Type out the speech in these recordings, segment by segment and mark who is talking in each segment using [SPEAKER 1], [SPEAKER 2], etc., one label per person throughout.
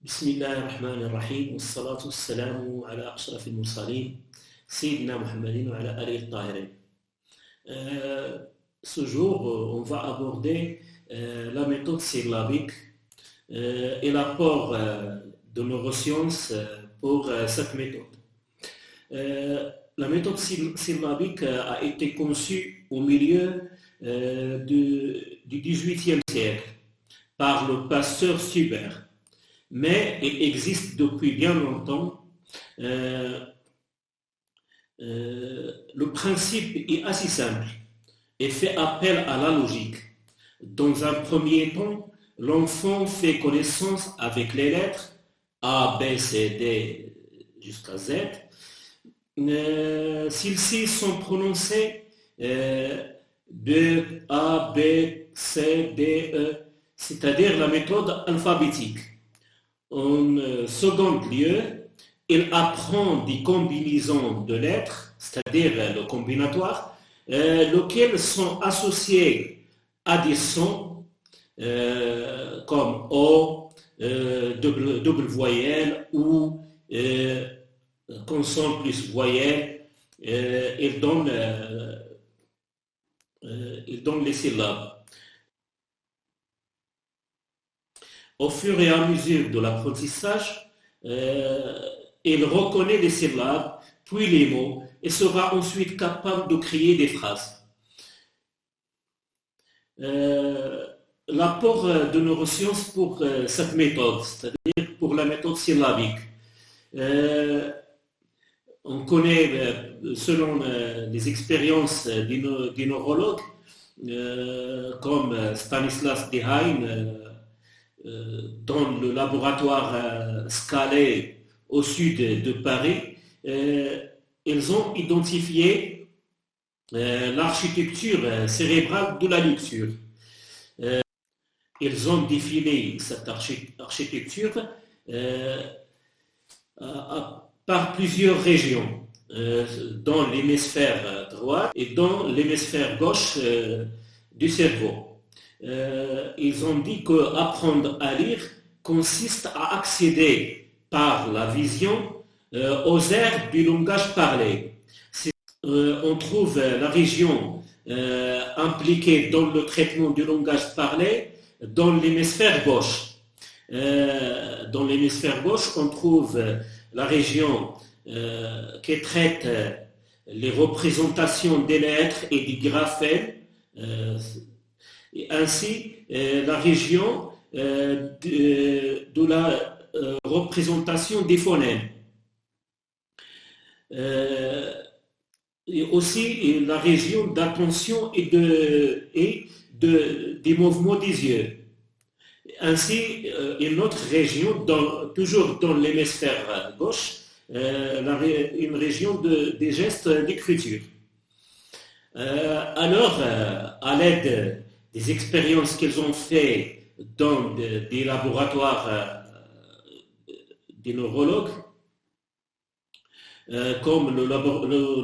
[SPEAKER 1] بسم الله الرحمن الرحيم والصلاة والسلام على أشرف المرسلين سيدنا محمد وعلى آله الطاهرين. Ce jour, on va aborder la méthode syllabique et l'apport de neurosciences pour cette méthode. La méthode syllabique a été conçue au milieu du XVIIIe siècle par le pasteur Stuber. Mais il existe depuis bien longtemps. Le principe est assez simple et fait appel à la logique. Dans un premier temps, l'enfant fait connaissance avec les lettres A, B, C, D jusqu'à Z. Celles-ci sont prononcées B, A, B, C, D, E, c'est-à-dire la méthode alphabétique. En second lieu, il apprend des combinaisons de lettres, c'est-à-dire le combinatoire, lesquelles sont associées à des sons comme O, double voyelle ou consonne plus voyelle. Il donne les syllabes. Au fur et à mesure de l'apprentissage, il reconnaît les syllabes, puis les mots, et sera ensuite capable de créer des phrases. L'apport de neurosciences pour cette méthode, c'est-à-dire pour la méthode syllabique. On connaît, selon les expériences des neurologues, comme Stanislas Dehaene, dans le laboratoire Scalé au sud de Paris, ils ont identifié l'architecture cérébrale de la lecture. Ils ont défini cette architecture par plusieurs régions, dans l'hémisphère droit et dans l'hémisphère gauche du cerveau. Ils ont dit qu'apprendre à lire consiste à accéder par la vision aux aires du langage parlé. On trouve la région impliquée dans le traitement du langage parlé dans l'hémisphère gauche. Dans l'hémisphère gauche, on trouve la région qui traite les représentations des lettres et des graphèmes, et ainsi la région de la représentation des phonèmes. Et aussi la région d'attention et des mouvements des yeux. Ainsi, une autre région, toujours dans l'hémisphère gauche, une région des gestes d'écriture. Alors, à l'aide des expériences qu'ils ont fait dans des laboratoires des neurologues, comme le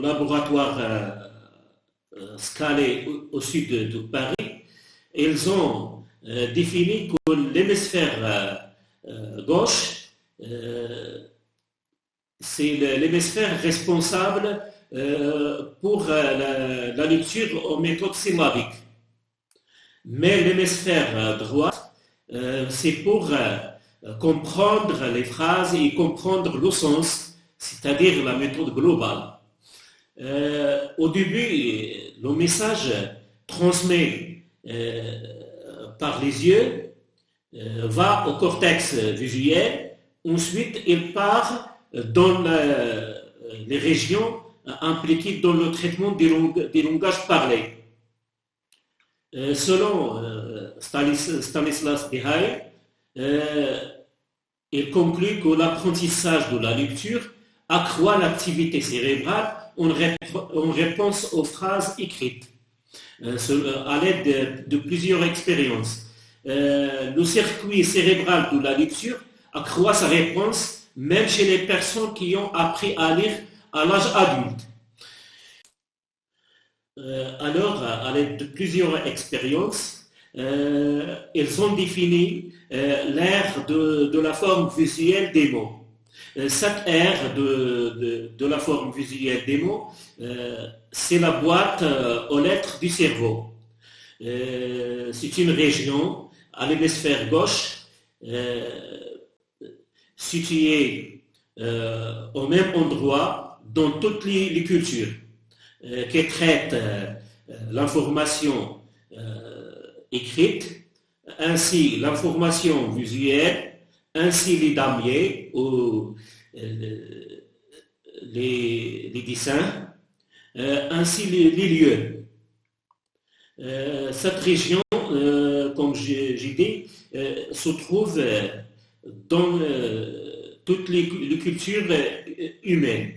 [SPEAKER 1] laboratoire Scalé au sud de Paris, ils ont défini que l'hémisphère gauche, c'est l'hémisphère responsable pour la lecture aux méthodes syllabiques. Mais l'hémisphère droit, c'est pour comprendre les phrases et comprendre le sens, c'est-à-dire la méthode globale. Au début, le message transmis par les yeux va au cortex visuel, ensuite il part dans les régions impliquées dans le traitement des langages parlés. Selon Stanislas Dehaene, il conclut que l'apprentissage de la lecture accroît l'activité cérébrale en réponse aux phrases écrites, à l'aide de plusieurs expériences. Le circuit cérébral de la lecture accroît sa réponse même chez les personnes qui ont appris à lire à l'âge adulte. Alors, à l'aide de plusieurs expériences, ils ont défini l'ère de la forme visuelle des mots. Cette ère de la forme visuelle des mots, c'est la boîte aux lettres du cerveau. C'est une région à l'hémisphère gauche située au même endroit dans toutes les cultures qui traitent l'information écrite, ainsi l'information visuelle, ainsi les damiers ou les dessins, ainsi les lieux. Cette région, comme j'ai dit, se trouve dans toutes les cultures humaines.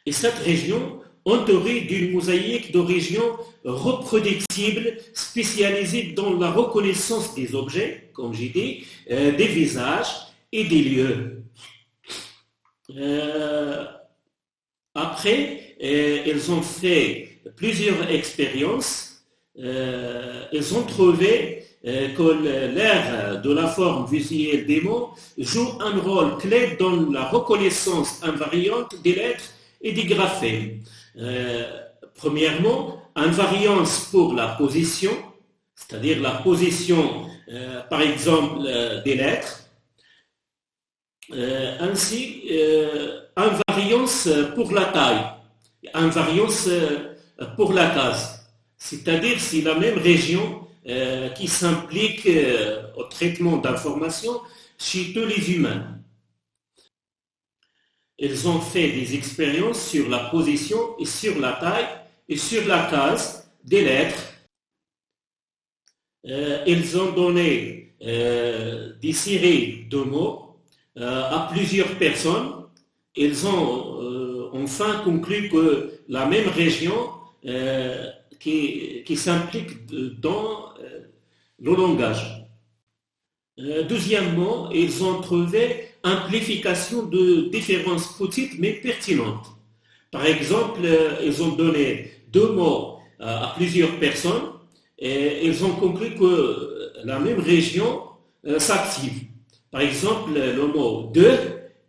[SPEAKER 1] Et cette région, entourée d'une mosaïque de régions reproductibles spécialisées dans la reconnaissance des objets, comme j'ai dit, des visages et des lieux. Après, ils ont fait plusieurs expériences. Ils ont trouvé que l'ère de la forme visuelle des mots joue un rôle clé dans la reconnaissance invariante des lettres et des graphèmes. Premièrement, invariance pour la position, c'est-à-dire la position, par exemple, des lettres. Ainsi, invariance pour la taille, invariance pour la case. C'est-à-dire, c'est la même région qui s'implique au traitement d'informations chez tous les humains. Ils ont fait des expériences sur la position et sur la taille et sur la case des lettres. Ils ont donné des séries de mots à plusieurs personnes. Ils ont enfin conclu que la même région qui s'implique dans le langage. Deuxièmement, ils ont trouvé amplification de différences petites mais pertinentes. Par exemple, ils ont donné 2 mots à plusieurs personnes et ils ont conclu que la même région s'active. Par exemple, le mot de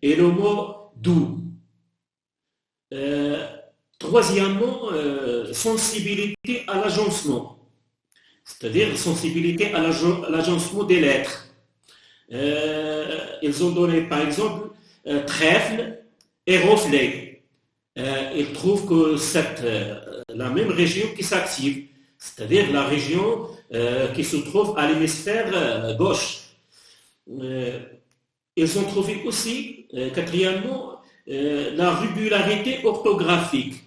[SPEAKER 1] et le mot doux. Troisièmement, sensibilité à l'agencement, c'est-à-dire sensibilité à l'agencement des lettres. Ils ont donné par exemple trèfle et reflet. Ils trouvent que c'est la même région qui s'active, c'est-à-dire la région qui se trouve à l'hémisphère gauche. Ils ont trouvé aussi, quatrièmement, la régularité orthographique.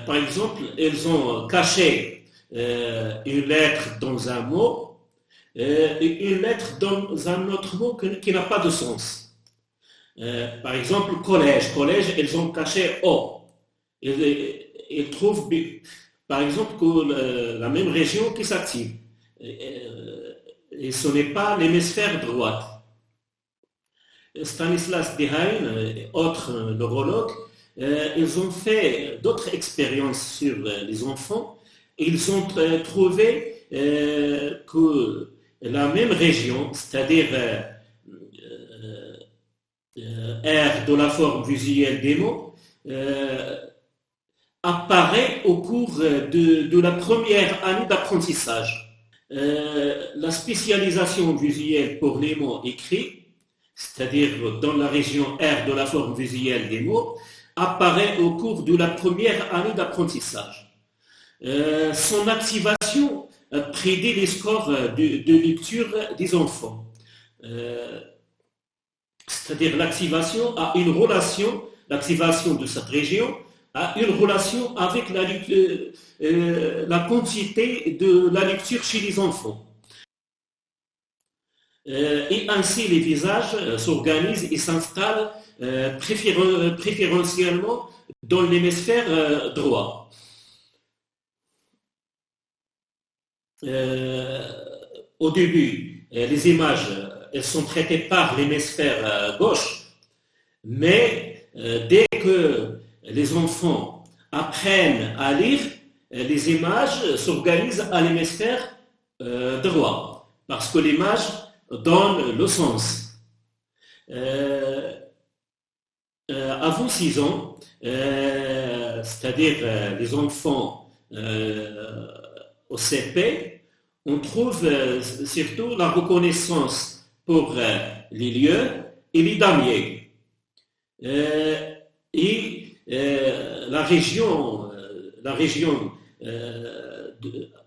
[SPEAKER 1] Par exemple, ils ont caché une lettre dans un mot et une lettre dans un autre mot qui n'a pas de sens. Par exemple, collège, ils ont caché O. Ils trouvent, par exemple, que la même région qui s'active. Et ce n'est pas l'hémisphère droite. Stanislas Dehaene, autre neurologue, ils ont fait d'autres expériences sur les enfants. Ils ont trouvé que la même région, c'est-à-dire R de la forme visuelle des mots, apparaît au cours de la première année d'apprentissage. La spécialisation visuelle pour les mots écrits, c'est-à-dire dans la région R de la forme visuelle des mots, apparaît au cours de la première année d'apprentissage. Son activation prédit les scores de lecture des enfants. C'est-à-dire l'activation a une relation, l'activation de cette région a une relation avec la quantité de la lecture chez les enfants. Et ainsi les visages s'organisent et s'installent préférentiellement dans l'hémisphère droit. Au début, les images elles sont traitées par l'hémisphère gauche, mais dès que les enfants apprennent à lire, les images s'organisent à l'hémisphère droit, parce que l'image donne le sens. Avant 6 ans, c'est-à-dire les enfants au CP, on trouve surtout la reconnaissance pour les lieux et les damiers. Et la région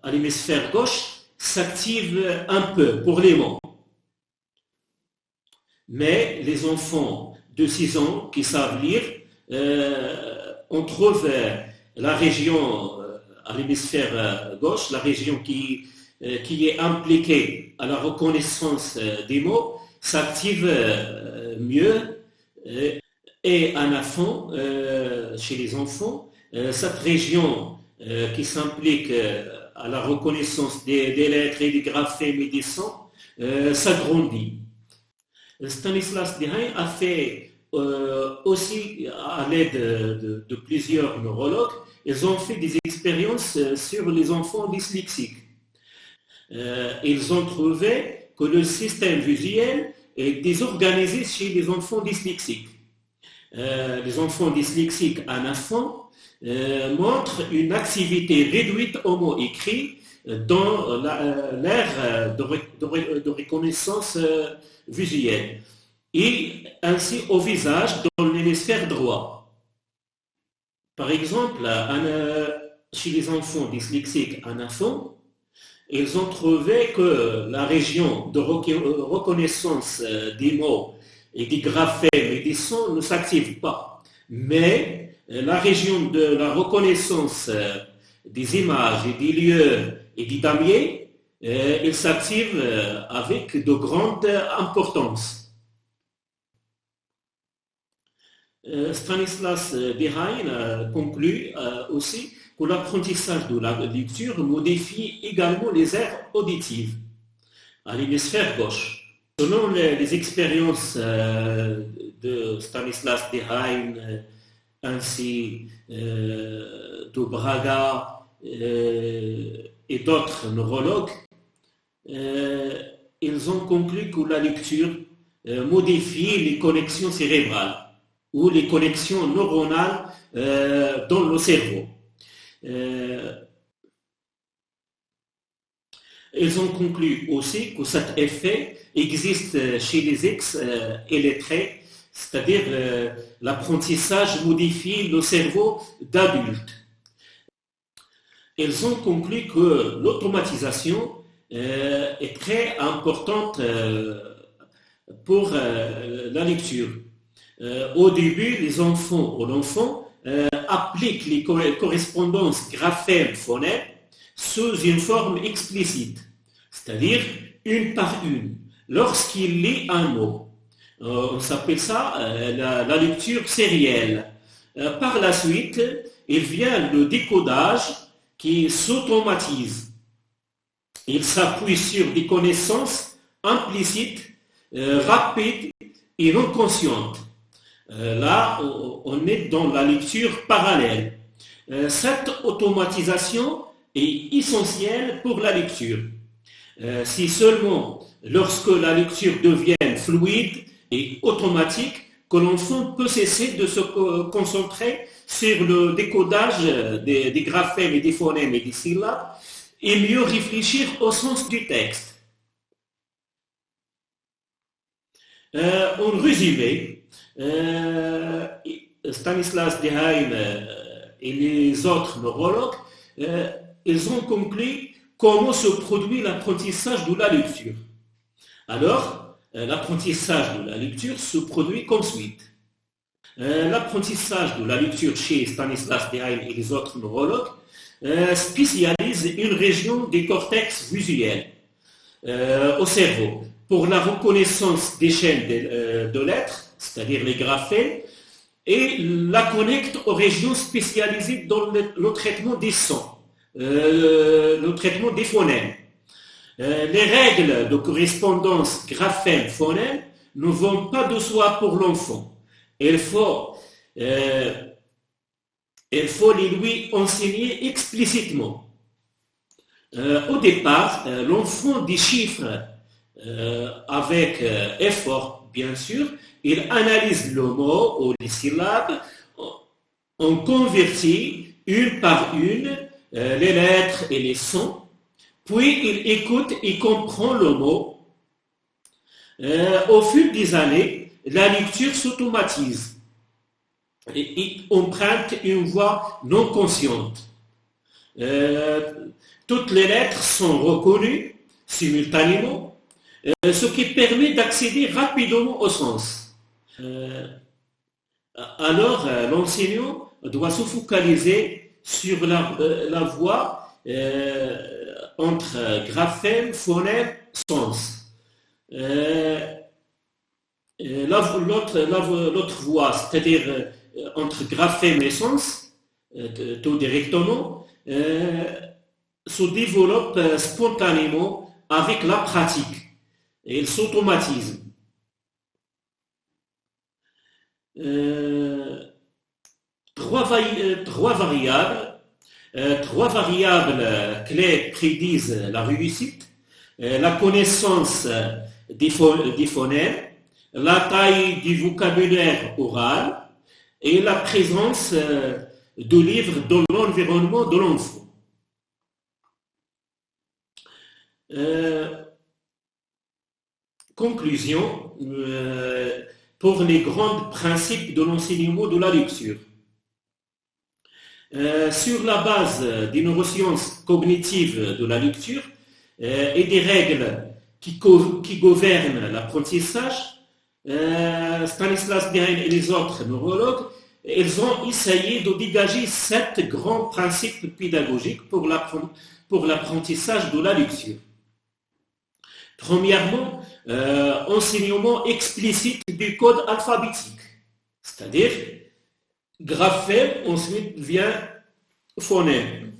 [SPEAKER 1] à l'hémisphère gauche s'active un peu pour les mots. Mais les enfants de 6 ans qui savent lire, on trouve la région à l'hémisphère gauche, la région qui est impliquée à la reconnaissance des mots, s'active mieux. Et en enfant, chez les enfants, cette région qui s'implique à la reconnaissance des lettres et des graphèmes et des sons s'agrandit. Stanislas Dehaene a fait aussi, à l'aide de plusieurs neurologues, ils ont fait des expériences sur les enfants dyslexiques. Ils ont trouvé que le système visuel est désorganisé chez les enfants dyslexiques. Les enfants dyslexiques en enfant montrent une activité réduite aux mots écrits dans l'ère de reconnaissance visuelle et ainsi au visage dans l'hémisphère droit. Par exemple, chez les enfants dyslexiques en enfant, ils ont trouvé que la région de reconnaissance des mots et des graphèmes et des sons ne s'active pas. Mais la région de la reconnaissance des images et des lieux et des damiers, il s'active avec de grande importance. Stanislas Dehaene conclut aussi que l'apprentissage de la lecture modifie également les aires auditives à l'hémisphère gauche. Selon les expériences de Stanislas Dehaene ainsi de Braga et d'autres neurologues, ils ont conclu que la lecture modifie les connexions cérébrales ou les connexions neuronales dans le cerveau. Ils ont conclu aussi que cet effet existe chez les X et les traits, c'est-à-dire l'apprentissage modifie le cerveau d'adultes. Ils ont conclu que l'automatisation est très importante pour la lecture. Au début, les enfants ou l'enfant appliquent les correspondances graphèmes-phonèmes sous une forme explicite, c'est-à-dire une par une, lorsqu'il lit un mot. On s'appelle ça la lecture sérielle. Par la suite, il vient le décodage qui s'automatise. Il s'appuie sur des connaissances implicites, rapides et non conscientes. Là, on est dans la lecture parallèle. Cette automatisation est essentielle pour la lecture. Si seulement lorsque la lecture devient fluide et automatique que l'enfant peut cesser de se concentrer sur le décodage des graphèmes et des phonèmes et des syllabes et mieux réfléchir au sens du texte. En résumé, Stanislas Dehaene et les autres neurologues, ils ont conclu comment se produit l'apprentissage de la lecture. Alors, l'apprentissage de la lecture se produit comme suite. L'apprentissage de la lecture chez Stanislas Dehaene et les autres neurologues spécialise une région des cortex visuels au cerveau pour la reconnaissance des chaînes de lettres, c'est-à-dire les graphèmes, et la connecte aux régions spécialisées dans le traitement des sons, le traitement des phonèmes. Les règles de correspondance graphème-phonème ne vont pas de soi pour l'enfant. Il faut Il faut les lui enseigner explicitement. Au départ, l'enfant déchiffre avec effort, bien sûr, il analyse le mot ou les syllabes, on convertit une par une les lettres et les sons, puis il écoute et comprend le mot. Au fil des années, la lecture s'automatise et emprunte une voix non consciente. Toutes les lettres sont reconnues simultanément, ce qui permet d'accéder rapidement au sens. Alors, l'enseignant doit se focaliser sur la voix entre graphème, phonème, sens. L'autre voix, c'est-à-dire entre graphème et sens, tout directement, se développe spontanément avec la pratique. Et il s'automatise. Trois variables clés prédisent la réussite, la connaissance des phonèmes, la taille du vocabulaire oral et la présence de livres dans l'environnement de l'enfant. Conclusion pour les grands principes de l'enseignement de la lecture. Sur la base des neurosciences cognitives de la lecture et des règles qui gouvernent l'apprentissage, Stanislas Dehaene et les autres neurologues, ils ont essayé de dégager 7 grands principes pédagogiques pour l'apprentissage de la lecture. Premièrement, enseignement explicite du code alphabétique, c'est-à-dire graphème, ensuite vient phonème,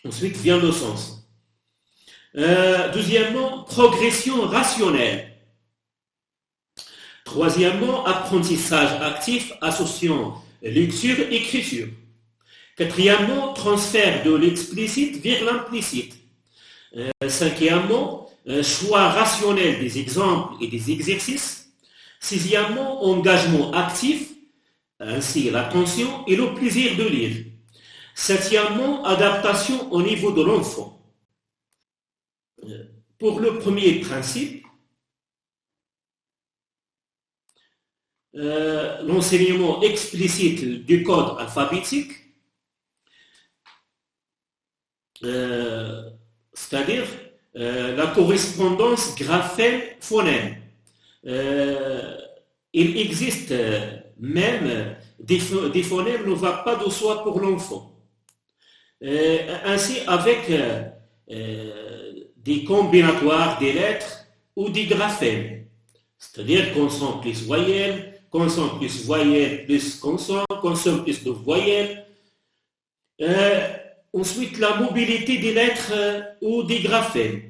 [SPEAKER 1] ensuite vient le sens. Deuxièmement, progression rationnelle. Troisièmement, apprentissage actif associant lecture-écriture. Quatrièmement, transfert de l'explicite vers l'implicite. Cinquièmement, choix rationnel des exemples et des exercices. Sixièmement, engagement actif, ainsi l'attention et le plaisir de lire. Septièmement, adaptation au niveau de l'enfant. Pour le premier principe, l'enseignement explicite du code alphabétique, c'est-à-dire la correspondance graphème-phonème. Il existe même des phonèmes ne va pas de soi pour l'enfant. Ainsi, avec des combinatoires des lettres ou des graphèmes, c'est-à-dire consonne plus voyelle, consonne plus voyelle plus consonne, consonne plus de voyelles. Ensuite, la mobilité des lettres ou des graphèmes.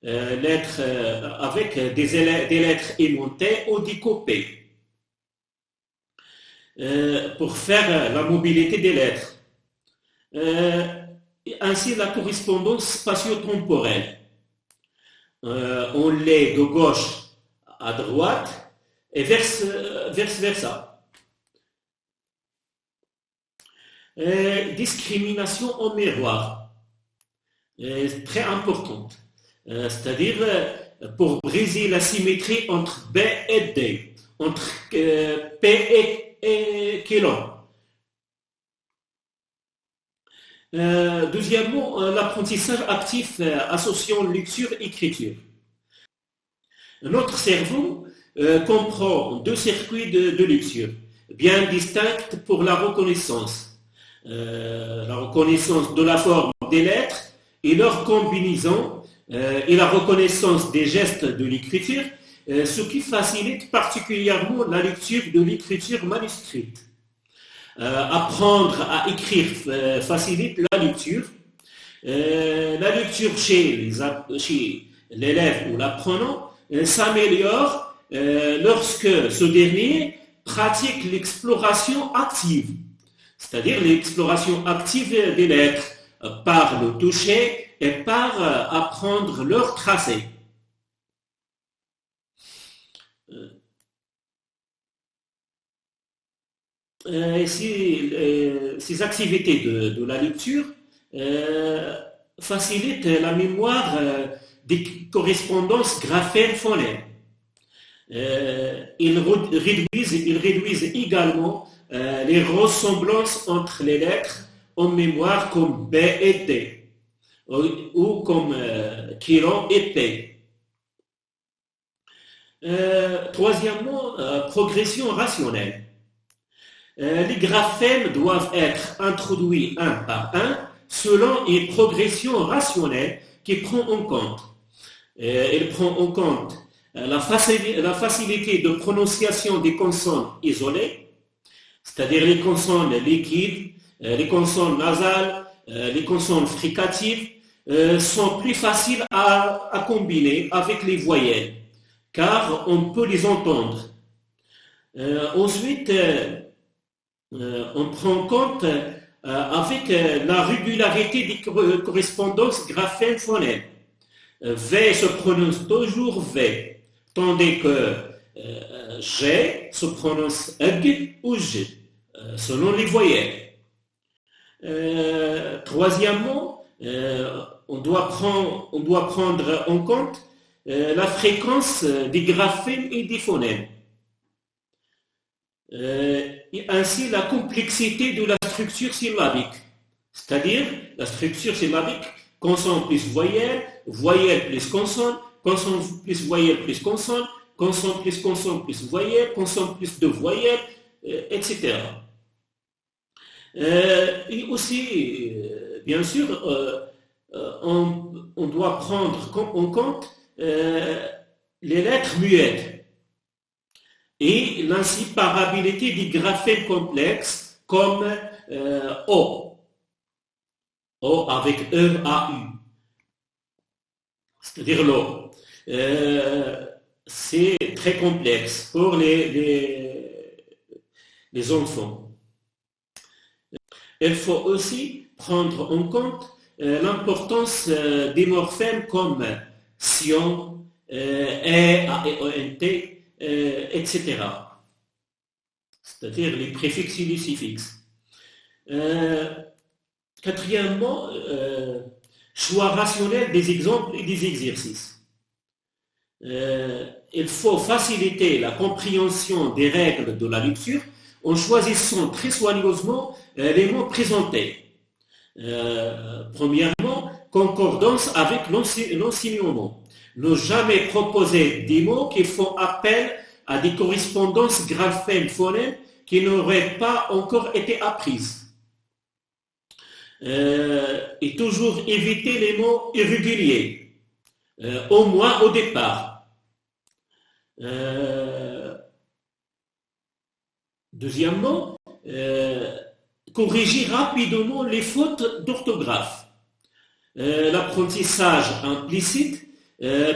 [SPEAKER 1] Lettres avec des lettres aimantées ou découpées. Pour faire la mobilité des lettres. Ainsi, la correspondance spatio-temporelle. On lit de gauche à droite et vice-versa. Discrimination en miroir. Très importante. C'est-à-dire pour briser la symétrie entre B et D, entre P et Quilon. Deuxièmement, l'apprentissage actif associant lecture et écriture. Notre cerveau comprend 2 circuits de lecture, bien distincts pour la reconnaissance. La reconnaissance de la forme des lettres et leur combinaison et la reconnaissance des gestes de l'écriture, ce qui facilite particulièrement la lecture de l'écriture manuscrite. Apprendre à écrire facilite la lecture. La lecture chez l'élève ou l'apprenant s'améliore lorsque ce dernier pratique l'exploration active, c'est-à-dire l'exploration active des lettres par le toucher et par apprendre leur tracé. Ces activités de la lecture facilitent la mémoire des correspondances graphèmes-phonèmes. Ils réduisent également les ressemblances entre les lettres en mémoire comme B et D ou comme Kiron et P. Troisièmement, progression rationnelle. Les graphèmes doivent être introduits un par un selon une progression rationnelle qui prend en compte. Elle prend en compte la facilité de prononciation des consonnes isolées, c'est-à-dire les consonnes liquides, les consonnes nasales, les consonnes fricatives, sont plus faciles à combiner avec les voyelles, car on peut les entendre. Ensuite, on prend en compte avec la régularité des correspondances graphèmes-phonèmes. V se prononce toujours V, tandis que G se prononce G ou G, selon les voyelles. Troisièmement, on doit prendre en compte la fréquence des graphèmes et des phonèmes. Et ainsi la complexité de la structure syllabique, c'est-à-dire la structure syllabique, consonne plus voyelle, voyelle plus consonne, consonne plus voyelle plus consonne, consonne plus voyelle, consonne plus de voyelles, etc. Et aussi, bien sûr, on doit prendre en compte les lettres muettes et l'inséparabilité des graphèmes complexes comme O avec E-A-U, c'est-à-dire l'O. C'est très complexe pour les enfants. Il faut aussi prendre en compte l'importance des morphèmes comme sion, A-E-O-N-T, etc. C'est-à-dire les préfixes et les suffixes. Quatrièmement, choix rationnel des exemples et des exercices. Il faut faciliter la compréhension des règles de la lecture en choisissant très soigneusement les mots présentés. Premièrement, concordance avec l'enseignement. Ne jamais proposer des mots qui font appel à des correspondances graphèmes-phonèmes qui n'auraient pas encore été apprises. Et toujours éviter les mots irréguliers, au moins au départ. Deuxièmement, corriger rapidement les fautes d'orthographe. L'apprentissage implicite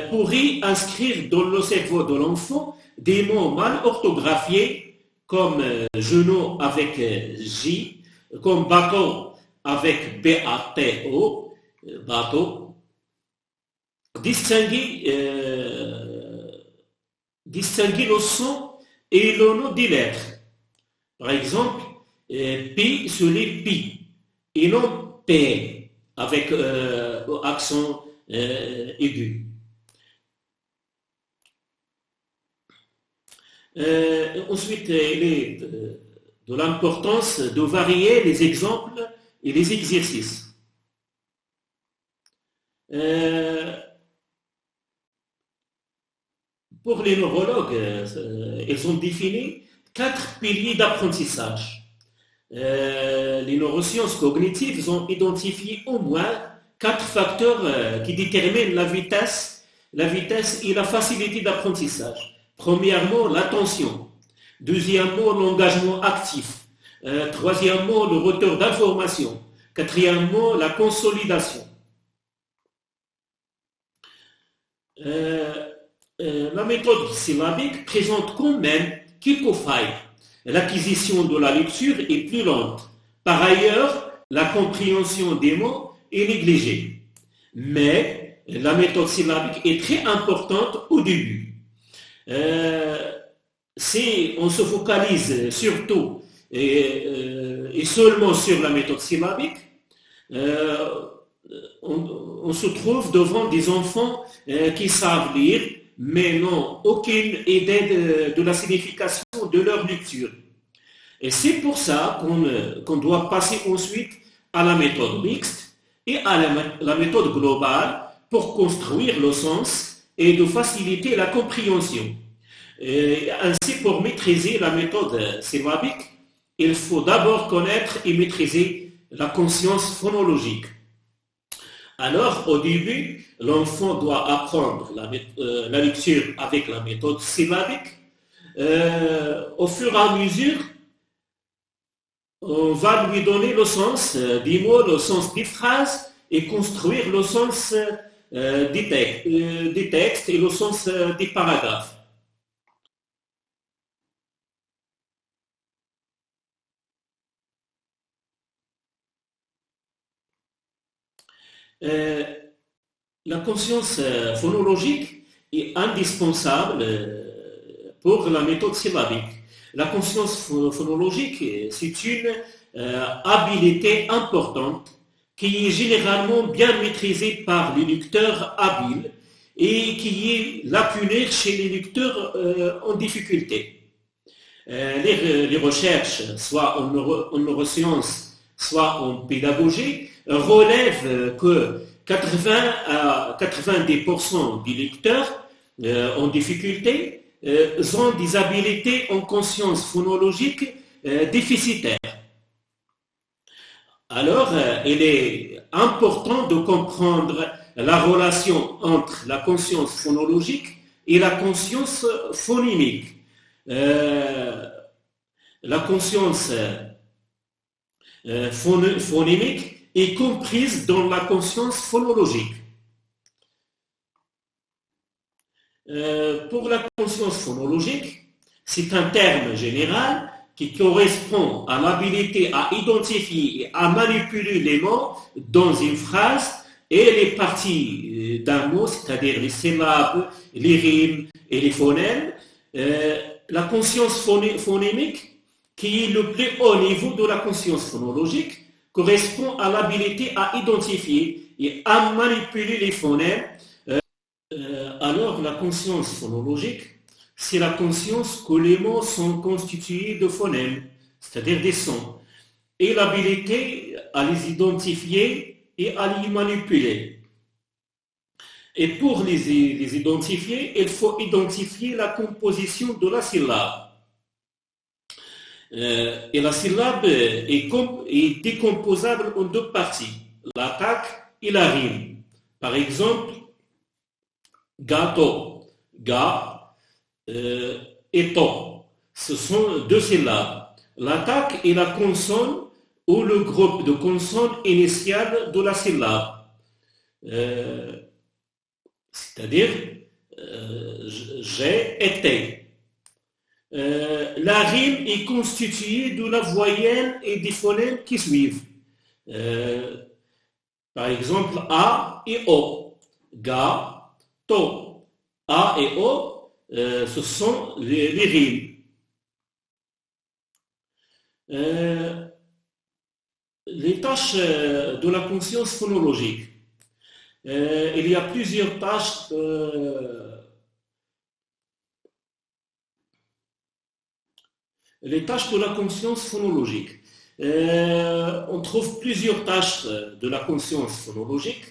[SPEAKER 1] pourrait inscrire dans le cerveau de l'enfant des mots mal orthographiés comme genou avec J, comme bateau avec B-A-T-O, bateau. Distinguer le son et le nom des lettres. Par exemple, P sur les Pi et non P avec accent aigu. Ensuite, il est de l'importance de varier les exemples et les exercices. Pour les neurologues, ils ont défini 4 piliers d'apprentissage. Les neurosciences cognitives ont identifié au moins 4 facteurs qui déterminent la vitesse et la facilité d'apprentissage. Premièrement, l'attention. Deuxièmement, l'engagement actif. Troisièmement, le retour d'information. Quatrièmement, la consolidation. La méthode syllabique présente quand même quelques failles. L'acquisition de la lecture est plus lente. Par ailleurs, la compréhension des mots est négligée. Mais la méthode syllabique est très importante au début. Si on se focalise surtout et seulement sur la méthode syllabique, euh, on se trouve devant des enfants qui savent lire, mais n'ont aucune idée de la signification de leur lecture. Et c'est pour ça qu'on doit passer ensuite à la méthode mixte et à la méthode globale pour construire le sens et de faciliter la compréhension. Et ainsi, pour maîtriser la méthode syllabique, il faut d'abord connaître et maîtriser la conscience phonologique. Alors, au début, l'enfant doit apprendre la lecture avec la méthode syllabique. Au fur et à mesure, on va lui donner le sens des mots, le sens des phrases et construire le sens des textes et le sens des paragraphes. Euh, la conscience phonologique est indispensable pour la méthode syllabique. La conscience phonologique, c'est une habilité importante qui est généralement bien maîtrisée par les lecteurs habiles et qui est lacunaire chez les lecteurs en difficulté. Les recherches, soit en neurosciences, soit en pédagogie, relèvent que 80 à 90% des lecteurs en difficulté ont des habiletés en conscience phonologique déficitaires. Alors, il est important de comprendre la relation entre la conscience phonologique et la conscience phonimique. La conscience phonémique est comprise dans la conscience phonologique. Pour la conscience phonologique, c'est un terme général qui correspond à l'habilité à identifier et à manipuler les mots dans une phrase et les parties d'un mot, c'est-à-dire les syllabes, les rimes et les phonèmes. La conscience phonémique, qui est le plus haut niveau de la conscience phonologique, correspond à l'habilité à identifier et à manipuler les phonèmes. Alors, la conscience phonologique, c'est la conscience que les mots sont constitués de phonèmes, c'est-à-dire des sons, et l'habilité à les identifier et à les manipuler. Et pour les identifier, il faut identifier la composition de la syllabe. Et la syllabe est décomposable en deux parties, l'attaque et la rime. Par exemple, gâteau, ga et to. Ce sont deux syllabes. L'attaque est la consonne ou le groupe de consonnes initiales de la syllabe. C'est-à-dire j'ai été. La rime est constituée de la voyelle et des phonèmes qui suivent. Par exemple, A et O. Ga, to. A et O, ce sont les rimes. Les tâches de la conscience phonologique. Il y a plusieurs tâches les tâches de la conscience phonologique. On trouve plusieurs tâches de la conscience phonologique.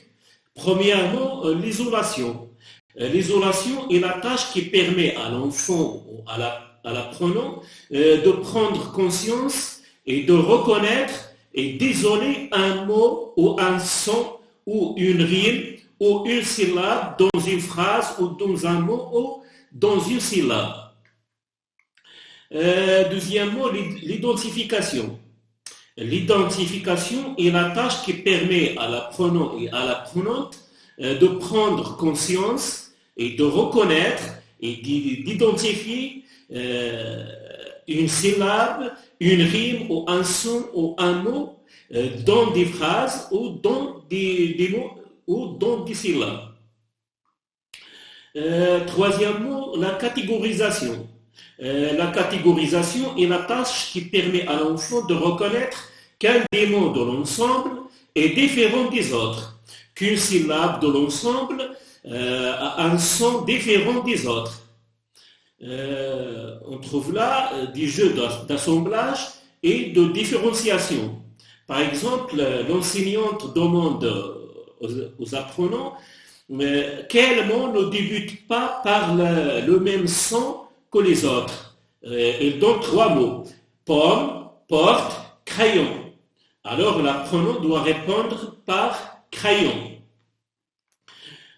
[SPEAKER 1] Premièrement, l'isolation. L'isolation est la tâche qui permet à l'enfant ou à l'apprenant de prendre conscience et de reconnaître et d'isoler un mot ou un son ou une rime ou une syllabe dans une phrase ou dans un mot ou dans une syllabe. Deuxièmement, l'identification. L'identification est la tâche qui permet à l'apprenant et à l'apprenante de prendre conscience et de reconnaître et d'identifier une syllabe, une rime ou un son ou un mot dans des phrases ou dans des mots ou dans des syllabes. Troisièmement, la catégorisation. La catégorisation est la tâche qui permet à l'enfant de reconnaître qu'un des mots de l'ensemble est différent des autres, qu'une syllabe de l'ensemble a un son différent des autres. On trouve là des jeux d'assemblage et de différenciation. Par exemple, l'enseignante demande aux apprenants quel mot ne débute pas par le même son que les autres. Elle donne 3 mots: pomme, porte, crayon. Alors l'apprenant doit répondre par crayon.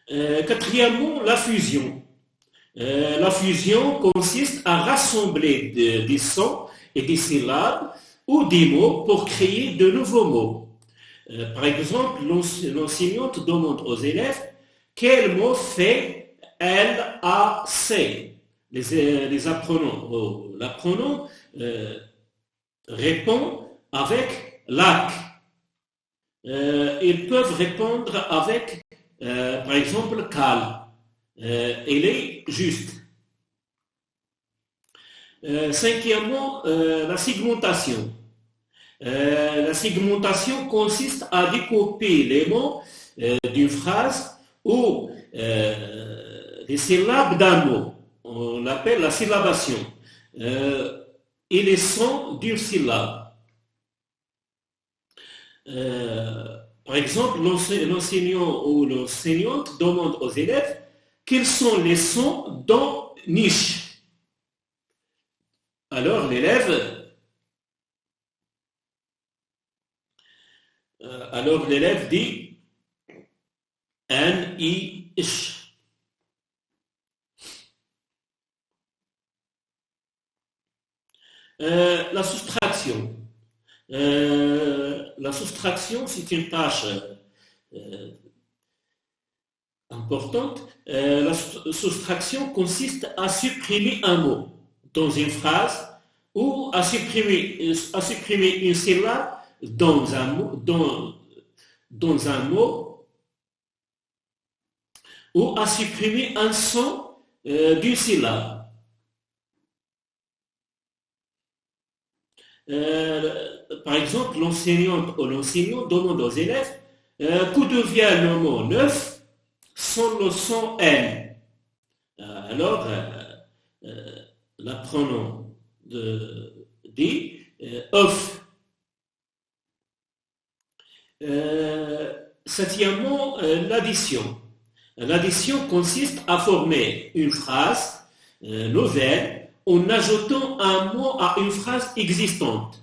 [SPEAKER 1] Quatrièmement, la fusion. La fusion consiste à rassembler des sons et des syllabes ou des mots pour créer de nouveaux mots. Par exemple, l'enseignante demande aux élèves quel mot fait LAC. Les apprenants, l'apprenant répond avec lac. Ils peuvent répondre avec, par exemple, cal. Elle est juste. Cinquièmement, la segmentation. La segmentation consiste à découper les mots d'une phrase ou les syllabes d'un mot. On l'appelle la syllabation. Et les sons d'une syllabe. Par exemple, l'enseignant ou l'enseignante demande aux élèves quels sont les sons dans niche. Alors l'élève dit N-I-H. La soustraction. La soustraction, c'est une tâche importante. La soustraction consiste à supprimer un mot dans une phrase ou à supprimer une syllabe dans un mot ou à supprimer un son d'une syllabe. Par exemple, l'enseignante ou l'enseignant demande aux élèves que devient le mot neuf sans le son N. Alors, l'apprenant dit œuf. Septièmement, l'addition. L'addition consiste à former une phrase nouvelle en ajoutant un mot à une phrase existante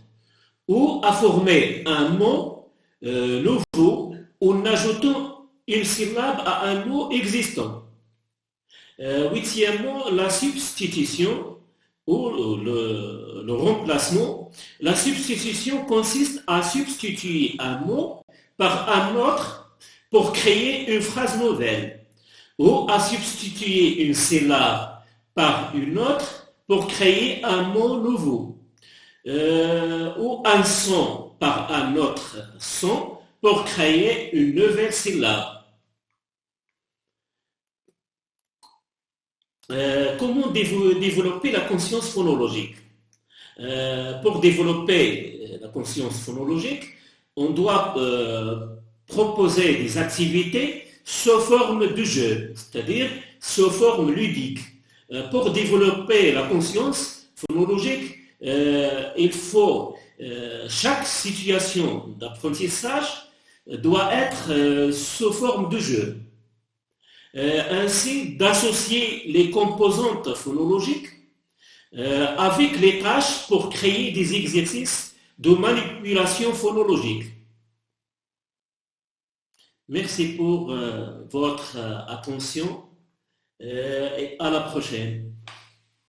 [SPEAKER 1] ou à former un mot nouveau en ajoutant une syllabe à un mot existant. Huitièmement, la substitution ou le remplacement. La substitution consiste à substituer un mot par un autre pour créer une phrase nouvelle ou à substituer une syllabe par une autre pour créer un mot nouveau ou un son par un autre son pour créer une nouvelle syllabe. Comment développer la conscience phonologique? Pour développer la conscience phonologique, on doit proposer des activités sous forme de jeu, c'est-à-dire sous forme ludique. Pour développer la conscience phonologique, il faut chaque situation d'apprentissage doit être sous forme de jeu. Ainsi, d'associer les composantes phonologiques avec les tâches pour créer des exercices de manipulation phonologique. Merci pour votre attention et à la prochaine.